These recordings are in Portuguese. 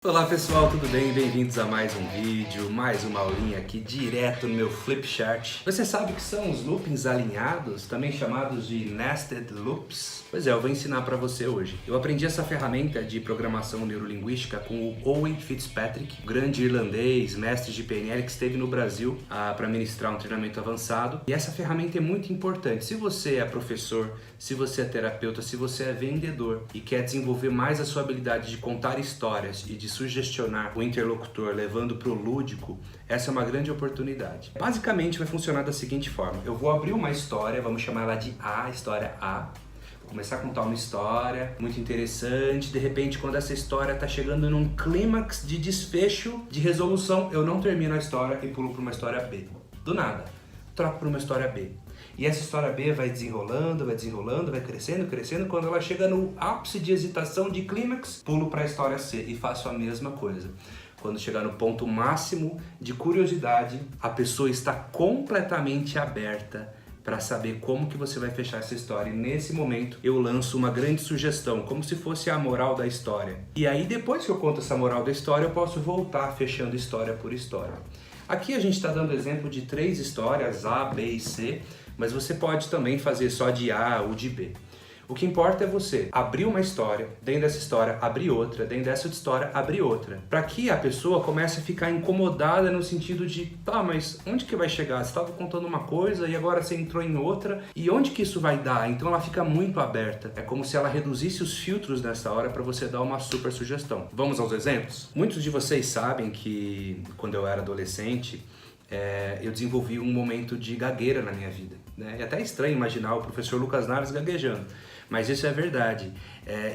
Olá pessoal, tudo bem? Bem-vindos a mais um vídeo, mais uma aulinha aqui direto no meu Flipchart. Você sabe o que são os loopings alinhados, também chamados de nested loops? Pois é, eu vou ensinar para você hoje. Eu aprendi essa ferramenta de programação neurolinguística com o Owen Fitzpatrick, grande irlandês, mestre de PNL que esteve no Brasil para ministrar um treinamento avançado. E essa ferramenta é muito importante. Se você é professor, se você é terapeuta, se você é vendedor e quer desenvolver mais a sua habilidade de contar histórias e de sugestionar o interlocutor levando para o lúdico, essa é uma grande oportunidade. Basicamente vai funcionar da seguinte forma: eu vou abrir uma história, vamos chamar ela de A, história A. Vou começar a contar uma história muito interessante. De repente, quando essa história está chegando num clímax de desfecho, de resolução, eu não termino a história e pulo para uma história B. Do nada, troco para uma história B. E essa história B vai desenrolando, vai crescendo. Quando ela chega no ápice de hesitação, de clímax, pulo para a história C e faço a mesma coisa. Quando chegar no ponto máximo de curiosidade, a pessoa está completamente aberta para saber como que você vai fechar essa história. E nesse momento eu lanço uma grande sugestão, como se fosse a moral da história. E aí depois que eu conto essa moral da história, eu posso voltar fechando história por história. Aqui a gente está dando exemplo de 3 histórias, A, B e C, mas você pode também fazer só de A ou de B. O que importa é você abrir uma história, dentro dessa história abrir outra, dentro dessa história abrir outra, para que a pessoa comece a ficar incomodada no sentido de, tá, mas onde que vai chegar? Você estava contando uma coisa e agora você entrou em outra, e onde que isso vai dar? Então ela fica muito aberta. É como se ela reduzisse os filtros nessa hora para você dar uma super sugestão. Vamos aos exemplos? Muitos de vocês sabem que quando eu era adolescente, eu desenvolvi um momento de gagueira na minha vida, né? É até estranho imaginar o professor Lucas Naves gaguejando, mas isso é verdade.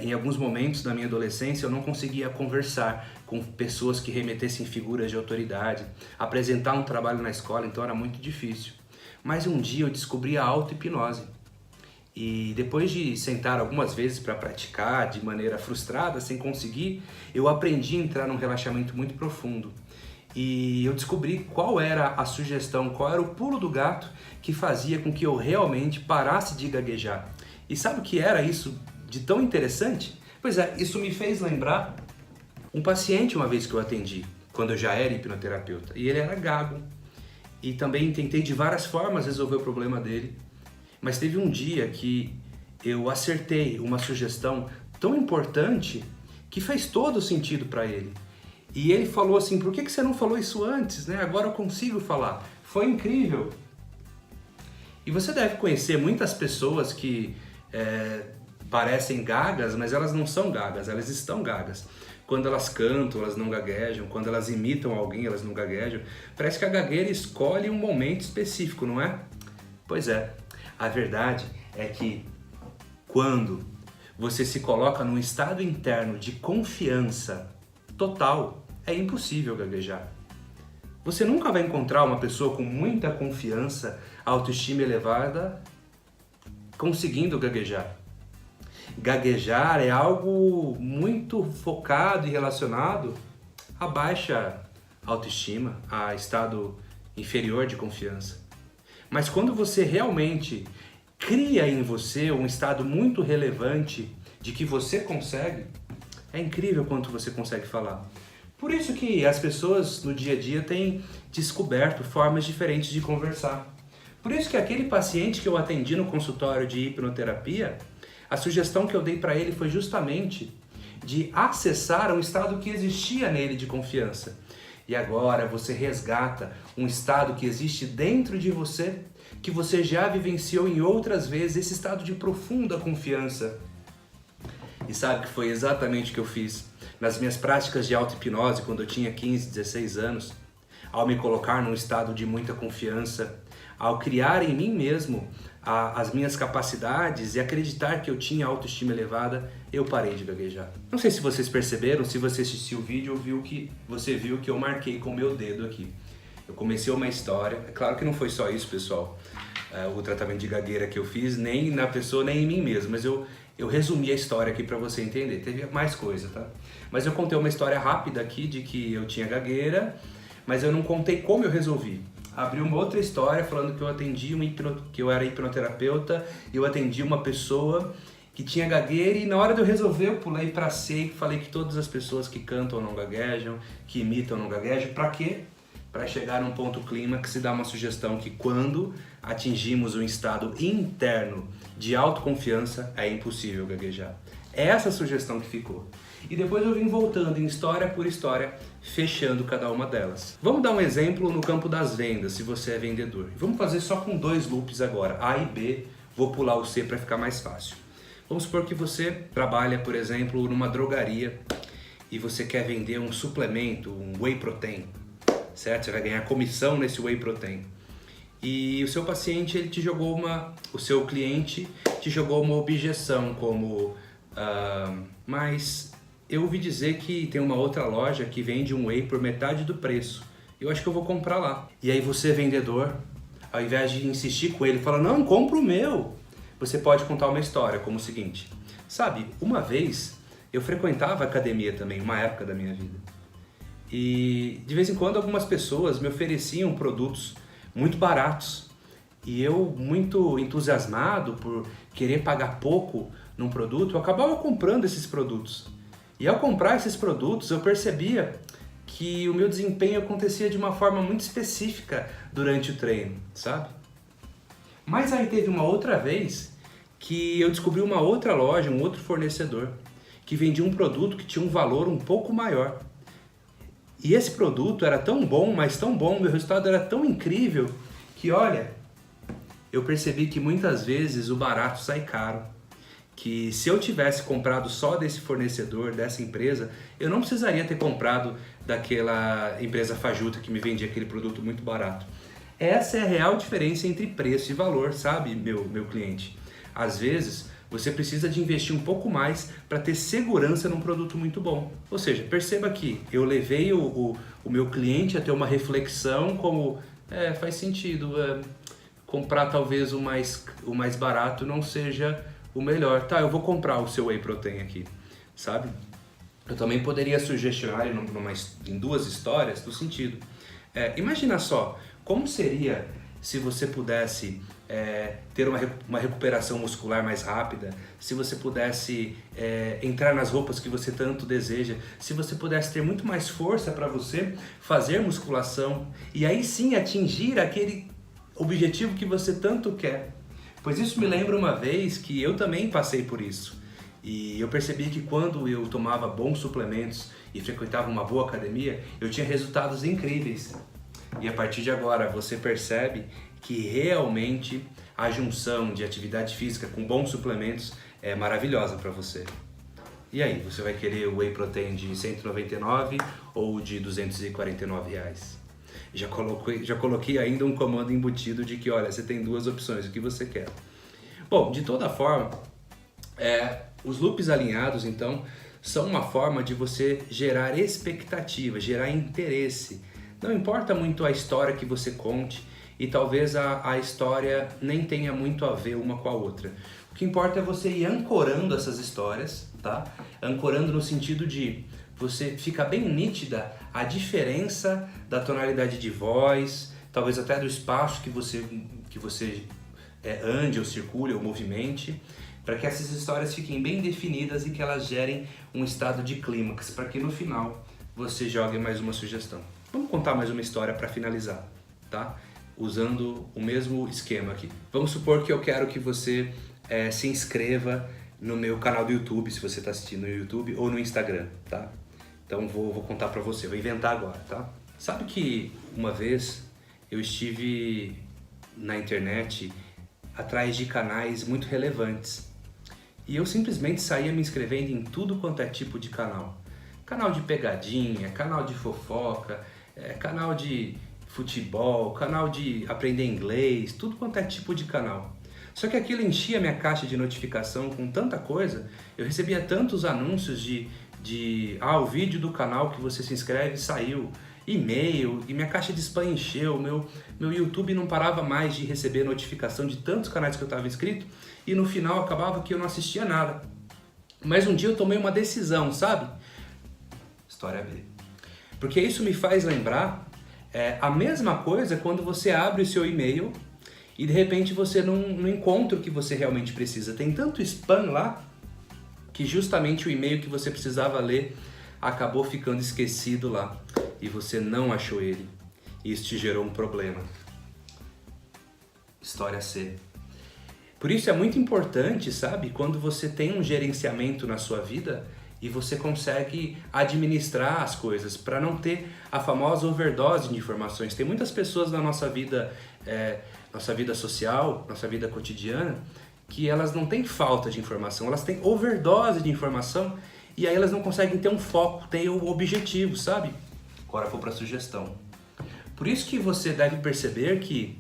Em alguns momentos da minha adolescência eu não conseguia conversar com pessoas que remetessem figuras de autoridade, apresentar um trabalho na escola, então era muito difícil. Mas um dia eu descobri a auto-hipnose. E depois de sentar algumas vezes para praticar de maneira frustrada, sem conseguir, eu aprendi a entrar num relaxamento muito profundo. E eu descobri qual era a sugestão, qual era o pulo do gato que fazia com que eu realmente parasse de gaguejar. E sabe o que era isso de tão interessante? Pois é, isso me fez lembrar um paciente uma vez que eu atendi, quando eu já era hipnoterapeuta. E ele era gago. E também tentei de várias formas resolver o problema dele. Mas teve um dia que eu acertei uma sugestão tão importante que fez todo sentido para ele. E ele falou assim, por que você não falou isso antes, né? Agora eu consigo falar. Foi incrível. E você deve conhecer muitas pessoas que parecem gagas, mas elas não são gagas, elas estão gagas. Quando elas cantam, elas não gaguejam. Quando elas imitam alguém, elas não gaguejam. Parece que a gagueira escolhe um momento específico, não é? Pois é. A verdade é que quando você se coloca num estado interno de confiança total, é impossível gaguejar. Você nunca vai encontrar uma pessoa com muita confiança, autoestima elevada, conseguindo gaguejar. Gaguejar é algo muito focado e relacionado a baixa autoestima, a estado inferior de confiança. Mas quando você realmente cria em você um estado muito relevante de que você consegue, é incrível quanto você consegue falar. Por isso que as pessoas no dia a dia têm descoberto formas diferentes de conversar. Por isso que aquele paciente que eu atendi no consultório de hipnoterapia, a sugestão que eu dei para ele foi justamente de acessar um estado que existia nele de confiança. E agora você resgata um estado que existe dentro de você, que você já vivenciou em outras vezes, esse estado de profunda confiança. E sabe que foi exatamente o que eu fiz nas minhas práticas de auto-hipnose quando eu tinha 15, 16 anos, ao me colocar num estado de muita confiança, ao criar em mim mesmo as minhas capacidades e acreditar que eu tinha autoestima elevada, eu parei de gaguejar. Não sei se vocês perceberam, se você assistiu o vídeo, você viu que eu marquei com o meu dedo aqui. Eu comecei uma história, é claro que não foi só isso, pessoal, o tratamento de gagueira que eu fiz, nem na pessoa, nem em mim mesmo, mas eu resumi a história aqui para você entender, teve mais coisa, tá? Mas eu contei uma história rápida aqui de que eu tinha gagueira, mas eu não contei como eu resolvi. Abri uma outra história falando que eu atendi que eu era hipnoterapeuta e eu atendi uma pessoa que tinha gagueira, e na hora de eu resolver eu pulei pra C e falei que todas as pessoas que cantam não gaguejam, que imitam não gaguejam. Pra quê? Para chegar num ponto clímax e dar uma sugestão que quando atingimos um estado interno de autoconfiança é impossível gaguejar. É essa a sugestão que ficou. E depois eu vim voltando em história por história, fechando cada uma delas. Vamos dar um exemplo no campo das vendas, se você é vendedor. Vamos fazer só com 2 loops agora, A e B, vou pular o C para ficar mais fácil. Vamos supor que você trabalha, por exemplo, numa drogaria e você quer vender um suplemento, um whey protein, certo? Você vai ganhar comissão nesse whey protein. E o seu paciente, ele te jogou o seu cliente te jogou uma objeção como, mas eu ouvi dizer que tem uma outra loja que vende um whey por metade do preço. Eu acho que eu vou comprar lá. E aí você, vendedor, ao invés de insistir com ele, fala, não, compra o meu. Você pode contar uma história como o seguinte. Sabe, uma vez eu frequentava academia também, uma época da minha vida. E de vez em quando algumas pessoas me ofereciam produtos muito baratos. E eu, muito entusiasmado por querer pagar pouco num produto, eu acabava comprando esses produtos. E ao comprar esses produtos, eu percebia que o meu desempenho acontecia de uma forma muito específica durante o treino, sabe? Mas aí teve uma outra vez que eu descobri uma outra loja, um outro fornecedor, que vendia um produto que tinha um valor um pouco maior. E esse produto era tão bom, mas tão bom, meu resultado era tão incrível, que olha, eu percebi que muitas vezes o barato sai caro. Que se eu tivesse comprado só desse fornecedor, dessa empresa, eu não precisaria ter comprado daquela empresa fajuta que me vendia aquele produto muito barato. Essa é a real diferença entre preço e valor, sabe, meu cliente? Às vezes, você precisa de investir um pouco mais para ter segurança num produto muito bom. Ou seja, perceba que eu levei o meu cliente a ter uma reflexão como, faz sentido, comprar talvez o mais barato não seja o melhor. Tá, eu vou comprar o seu whey protein aqui, sabe? Eu também poderia sugestionar em 2 histórias do sentido. Imagina só, como seria se você pudesse ter uma recuperação muscular mais rápida, se você pudesse entrar nas roupas que você tanto deseja, se você pudesse ter muito mais força para você fazer musculação e aí sim atingir aquele objetivo que você tanto quer. Pois isso me lembra uma vez que eu também passei por isso. E eu percebi que quando eu tomava bons suplementos e frequentava uma boa academia, eu tinha resultados incríveis. E a partir de agora você percebe que realmente a junção de atividade física com bons suplementos é maravilhosa para você. E aí, você vai querer o whey protein de 199 ou de 249 reais? Já coloquei ainda um comando embutido de que, olha, você tem 2 opções, o que você quer? Bom, de toda forma, os loops alinhados, então, são uma forma de você gerar expectativa, gerar interesse. Não importa muito a história que você conte e talvez a história nem tenha muito a ver uma com a outra. O que importa é você ir ancorando essas histórias, tá? Ancorando no sentido de você fica bem nítida a diferença da tonalidade de voz, talvez até do espaço que você ande ou circule ou movimente, para que essas histórias fiquem bem definidas e que elas gerem um estado de clímax, para que no final você jogue mais uma sugestão. Vamos contar mais uma história para finalizar, tá? Usando o mesmo esquema aqui. Vamos supor que eu quero que você se inscreva no meu canal do YouTube, se você está assistindo no YouTube, ou no Instagram, tá? Então vou contar pra você, vou inventar agora, tá? Sabe que uma vez eu estive na internet atrás de canais muito relevantes e eu simplesmente saía me inscrevendo em tudo quanto é tipo de canal. Canal de pegadinha, canal de fofoca, canal de futebol, canal de aprender inglês, tudo quanto é tipo de canal. Só que aquilo enchia minha caixa de notificação com tanta coisa, eu recebia tantos anúncios o vídeo do canal que você se inscreve saiu, e-mail, e minha caixa de spam encheu, meu YouTube não parava mais de receber notificação de tantos canais que eu estava inscrito, e no final acabava que eu não assistia nada. Mas um dia eu tomei uma decisão, sabe? História B. Porque isso me faz lembrar a mesma coisa quando você abre o seu e-mail e de repente você não encontra o que você realmente precisa. Tem tanto spam lá que justamente o e-mail que você precisava ler acabou ficando esquecido lá e você não achou ele. Isso te gerou um problema. História C. Por isso é muito importante, sabe, quando você tem um gerenciamento na sua vida e você consegue administrar as coisas para não ter a famosa overdose de informações. Tem muitas pessoas na nossa vida social, nossa vida cotidiana, que elas não têm falta de informação, elas têm overdose de informação e aí elas não conseguem ter um foco, ter um objetivo, sabe? Agora eu vou para a sugestão. Por isso que você deve perceber que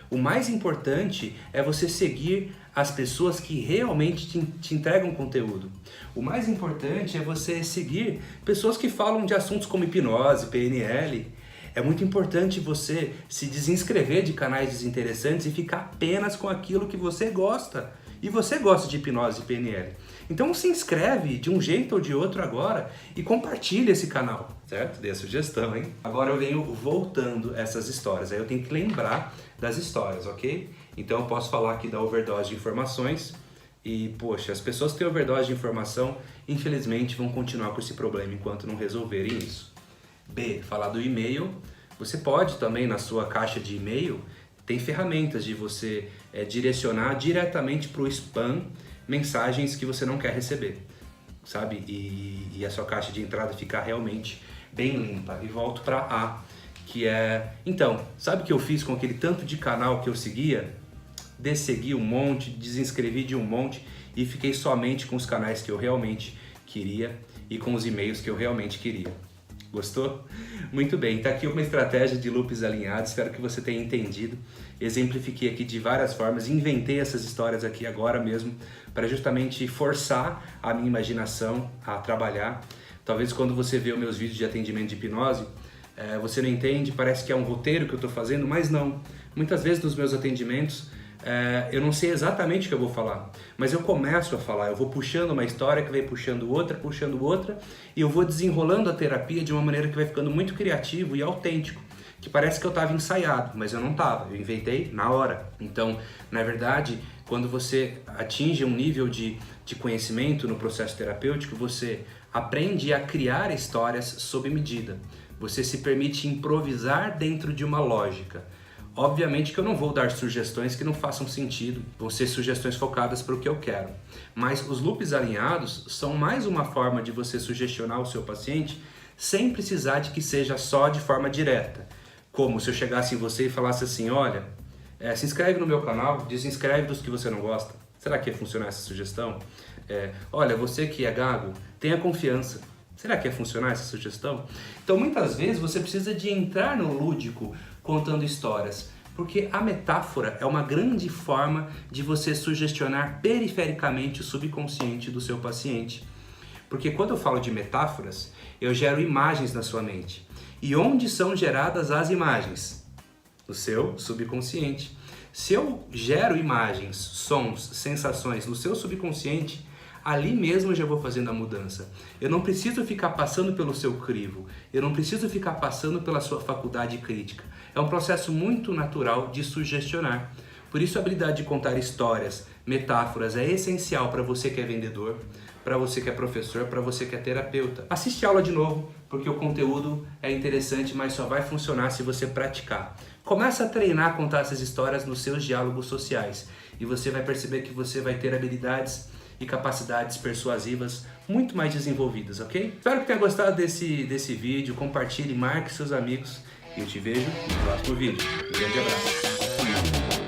o mais importante é você seguir as pessoas que realmente te entregam conteúdo. O mais importante é você seguir pessoas que falam de assuntos como hipnose, PNL. É muito importante você se desinscrever de canais desinteressantes e ficar apenas com aquilo que você gosta. E você gosta de hipnose e PNL. Então se inscreve de um jeito ou de outro agora e compartilha esse canal, certo? Dê a sugestão, hein? Agora eu venho voltando essas histórias, aí eu tenho que lembrar das histórias, ok? Então eu posso falar aqui da overdose de informações e, poxa, as pessoas que têm overdose de informação, infelizmente, vão continuar com esse problema enquanto não resolverem isso. B, falar do e-mail. Você pode também, na sua caixa de e-mail, tem ferramentas de você direcionar diretamente para o spam mensagens que você não quer receber, sabe? E a sua caixa de entrada ficar realmente bem limpa. E volto para A, que é... Então, sabe o que eu fiz com aquele tanto de canal que eu seguia? Dessegui um monte, desinscrevi de um monte e fiquei somente com os canais que eu realmente queria e com os e-mails que eu realmente queria. Gostou? Muito bem, tá aqui uma estratégia de loops alinhados, espero que você tenha entendido. Exemplifiquei aqui de várias formas, inventei essas histórias aqui agora mesmo para justamente forçar a minha imaginação a trabalhar. Talvez quando você vê os meus vídeos de atendimento de hipnose, você não entende, parece que é um roteiro que eu estou fazendo, mas não. Muitas vezes nos meus atendimentos eu não sei exatamente o que eu vou falar, mas eu começo a falar, eu vou puxando uma história que vai puxando outra, e eu vou desenrolando a terapia de uma maneira que vai ficando muito criativo e autêntico, que parece que eu estava ensaiado, mas eu não estava, eu inventei na hora. Então, na verdade, quando você atinge um nível de conhecimento no processo terapêutico, você aprende a criar histórias sob medida, você se permite improvisar dentro de uma lógica. Obviamente que eu não vou dar sugestões que não façam sentido, vão ser sugestões focadas para o que eu quero. Mas os loops alinhados são mais uma forma de você sugestionar o seu paciente sem precisar de que seja só de forma direta. Como se eu chegasse em você e falasse assim, olha, se inscreve no meu canal, desinscreve dos que você não gosta. Será que ia funcionar essa sugestão? Olha, você que é gago, tenha confiança. Será que ia funcionar essa sugestão? Então muitas vezes você precisa de entrar no lúdico contando histórias, porque a metáfora é uma grande forma de você sugestionar perifericamente o subconsciente do seu paciente. Porque quando eu falo de metáforas, eu gero imagens na sua mente. E onde são geradas as imagens? No seu subconsciente. Se eu gero imagens, sons, sensações no seu subconsciente, ali mesmo eu já vou fazendo a mudança. Eu não preciso ficar passando pelo seu crivo, eu não preciso ficar passando pela sua faculdade crítica. É um processo muito natural de sugestionar. Por isso a habilidade de contar histórias, metáforas é essencial para você que é vendedor, para você que é professor, para você que é terapeuta. Assiste a aula de novo, porque o conteúdo é interessante, mas só vai funcionar se você praticar. Começa a treinar a contar essas histórias nos seus diálogos sociais e você vai perceber que você vai ter habilidades e capacidades persuasivas muito mais desenvolvidas, ok? Espero que tenha gostado desse vídeo, compartilhe, marque seus amigos e eu te vejo no próximo vídeo. Um grande abraço!